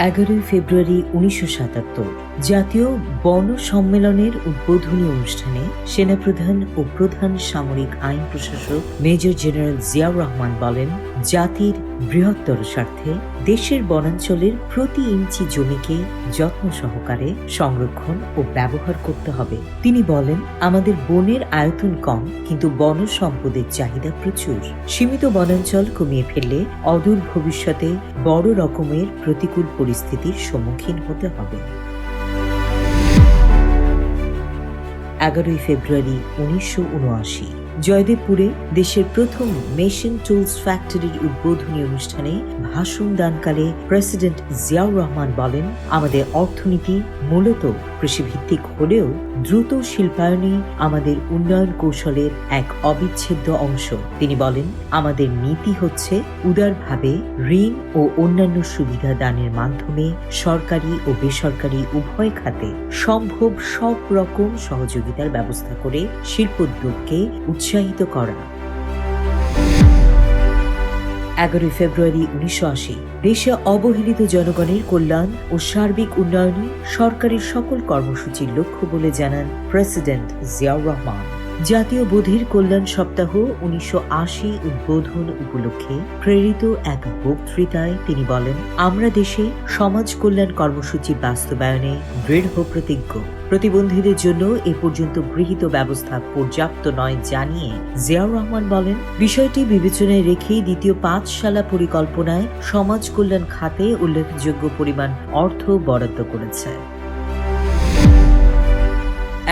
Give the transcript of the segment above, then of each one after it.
11 ফেব্রুয়ারি 1977 জাতীয় বন সম্মেলনের উদ্বোধনী অনুষ্ঠানে সেনাপ্রধান ও প্রধান সামরিক আইন প্রশাসক মেজর জেনারেল জিয়াউর রহমান বলেন, জাতির বৃহত্তর স্বার্থে দেশের বনাঞ্চলের প্রতি ইঞ্চি জমিকে যত্ন সহকারে সংরক্ষণ ও ব্যবহার করতে হবে। তিনি বলেন, আমাদের বনের আয়তন কম, কিন্তু বন সম্পদের চাহিদা প্রচুর। সীমিত বনাঞ্চল কমিয়ে ফেললে অদূর ভবিষ্যতে বড় রকমের প্রতিকূল পরিস্থিতির সম্মুখীন হতে হবে। 11 ফেব্রুয়ারি 1979 জয়দেবপুরে দেশের প্রথম মেশিন টুলস ফ্যাক্টরির উদ্বোধনী অনুষ্ঠানে ভাষণ দানকালে প্রেসিডেন্ট জিয়াউর রহমান বলেন, আমাদের অর্থনীতি মূলত কৃষিভিত্তিক হলেও দ্রুত শিল্পায়নই আমাদের উন্নয়ন কৌশলের এক অবিচ্ছেদ্য অংশ। তিনি বলেন, আমাদের নীতি হচ্ছে উদারভাবে ঋণ ও অন্যান্য সুবিধা দানের মাধ্যমে সরকারি ও বেসরকারি উভয় খাতে সম্ভব সব রকম সহযোগিতার ব্যবস্থা করে শিল্পোদ্যোগকে উৎসাহিত করা। 11 ফেব্রুয়ারি 1980 দেশে অবহেলিত জনগণের কল্যাণ ও সার্বিক উন্নয়নই সরকারের সকল কর্মসূচির লক্ষ্য বলে জানান প্রেসিডেন্ট জিয়াউর রহমান। জাতীয় বোধের কল্যাণ সপ্তাহ 1980 উদ্বোধন উপলক্ষে প্রেরিত এক বক্তৃতায় তিনি বলেন, আমরা দেশে সমাজ কল্যাণ কর্মসূচি বাস্তবায়নে দৃঢ় প্রতিজ্ঞ। প্রতিবন্ধীদের জন্য এ পর্যন্ত গৃহীত ব্যবস্থা পর্যাপ্ত নয় জানিয়ে জিয়াউর রহমান বলেন, বিষয়টি বিবেচনায় রেখেই দ্বিতীয় 5 সালা পরিকল্পনায় সমাজ কল্যাণ খাতে উল্লেখযোগ্য পরিমাণ অর্থ বরাদ্দ করেছে।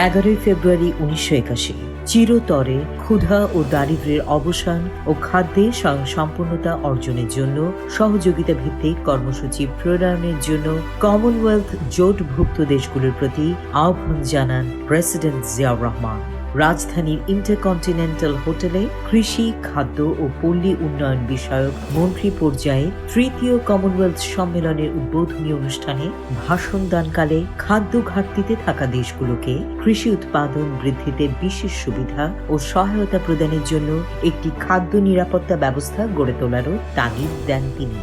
11 ফেব্রুয়ারি 1981 চিরতরে ক্ষুধা ও দারিদ্র্যের অবসান ও খাদ্যে স্বয়ংসম্পূর্ণতা অর্জনের জন্য সহযোগিতা ভিত্তিক কর্মসূচি প্রণয়নের জন্য কমনওয়েলথ জোটভুক্ত দেশগুলোর প্রতি আহ্বান জানান প্রেসিডেন্ট জিয়াউর রহমান। রাজধানীর ইন্টারকন্টিনেন্টাল হোটেলে কৃষি, খাদ্য ও পল্লী উন্নয়ন বিষয়ক মন্ত্রী পর্যায়ে তৃতীয় কমনওয়েলথ সম্মেলনের উদ্বোধনী অনুষ্ঠানে ভাষণ দানকালে খাদ্য ঘাটতিতে থাকা দেশগুলোকে কৃষি উৎপাদন বৃদ্ধিতে বিশেষ সুবিধা ও সহায়তা প্রদানের জন্য একটি খাদ্য নিরাপত্তা ব্যবস্থা গড়ে তোলারও তাগিদ দেন তিনি।